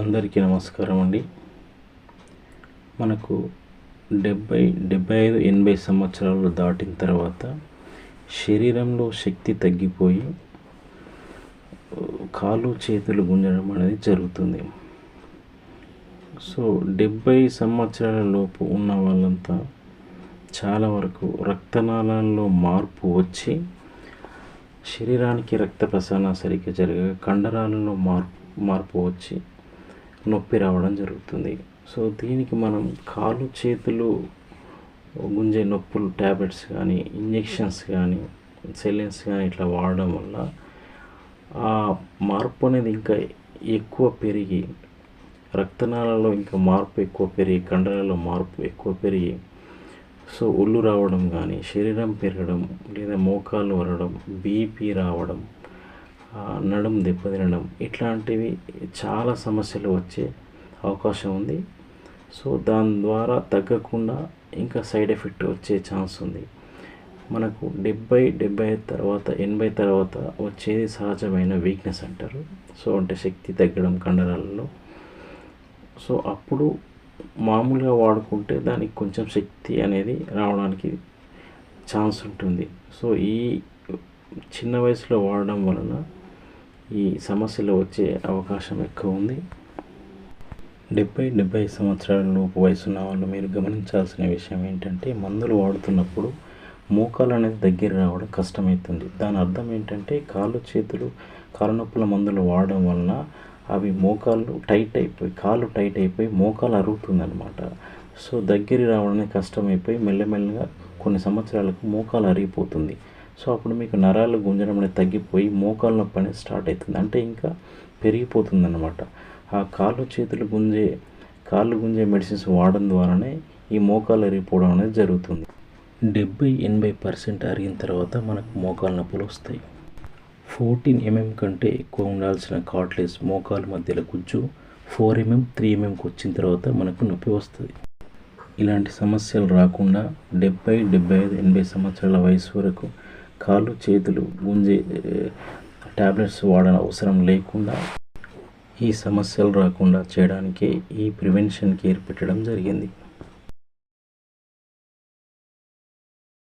అందరికీ నమస్కారం అండి. మనకు 75 సంవత్సరాలు దాటిన తర్వాత శరీరంలో శక్తి తగ్గిపోయి కాళ్ళు చేతులు గుంజడం అనేది జరుగుతుంది. సో 70 సంవత్సరాల లోపు ఉన్న వాళ్ళంతా చాలా వరకు రక్తనాళాల్లో మార్పు వచ్చి శరీరానికి రక్త ప్రసరణ సరిగ్గా జరగక కండరాలలో మార్పు వచ్చి నొప్పి రావడం జరుగుతుంది. సో దీనికి మనం కాళ్ళు చేతులు గుంజే నొప్పులు ట్యాబ్లెట్స్ కానీ ఇంజెక్షన్స్ కానీ సెలైన్స్ కానీ ఇట్లా వాడడం వల్ల ఆ మార్పు అనేది ఇంకా ఎక్కువ పెరిగి రక్తనాళాలలో ఇంకా మార్పు ఎక్కువ పెరిగి కండరాలలో మార్పు ఎక్కువ పెరిగి సో ఒళ్ళు రావడం కానీ శరీరం పెరగడం లేదా మోకాలు వరడం బీపీ రావడం నడుం దెబ్బతినడం ఇట్లాంటివి చాలా సమస్యలు వచ్చే అవకాశం ఉంది. సో దాని ద్వారా తగ్గకుండా ఇంకా సైడ్ ఎఫెక్ట్ వచ్చే ఛాన్స్ ఉంది. మనకు 75 తర్వాత 80 తర్వాత వచ్చేది సహజమైన వీక్నెస్ అంటారు. సో అంటే శక్తి తగ్గడం కండరాలలో. సో అప్పుడు మామూలుగా వాడుకుంటే దానికి కొంచెం శక్తి అనేది రావడానికి ఛాన్స్ ఉంటుంది. సో ఈ చిన్న వయసులో వాడడం వలన ఈ సమస్యలు వచ్చే అవకాశం ఎక్కువ ఉంది. 70 సంవత్సరాల లోపు వయసున్న వాళ్ళు మీరు గమనించాల్సిన విషయం ఏంటంటే మందులు వాడుతున్నప్పుడు మోకాలు అనేది దగ్గర రావడం కష్టమవుతుంది. దాని అర్థం ఏంటంటే కాళ్ళ నొప్పుల మందులు వాడడం వలన అవి మోకాళ్ళు టైట్ అయిపోయి మోకాలు అరుగుతుందన్నమాట. సో దగ్గర రావడానికి కష్టమైపోయి మెల్లమెల్లగా కొన్ని సంవత్సరాలకు మోకాలు అరిగిపోతుంది. సో అప్పుడు మీకు నరాలు గుంజడం అనేది తగ్గిపోయి మోకాలు నొప్పి అనేది స్టార్ట్ అవుతుంది. అంటే ఇంకా పెరిగిపోతుంది అన్నమాట. ఆ కాళ్ళు గుంజే మెడిసిన్స్ వాడడం ద్వారానే ఈ మోకాలు అరిగిపోవడం అనేది జరుగుతుంది. 70-80% అరిగిన తర్వాత మనకు మోకాలు నొప్పులు వస్తాయి. 14 mm కంటే ఎక్కువ ఉండాల్సిన కార్టిలేజ్ మోకాలు మధ్యలో గుజ్జు 4 mm 3 mmకి వచ్చిన తర్వాత మనకు నొప్పి వస్తుంది. ఇలాంటి సమస్యలు రాకుండా 70-80 సంవత్సరాల వయసు వరకు కాళ్ళు చేతులు గుంజే ట్యాబ్లెట్స్ వాడని అవసరం లేకుండా ఈ సమస్యలు రాకుండా చేయడానికి ఈ ప్రివెన్షన్ కేర్ పెట్టడం జరిగింది.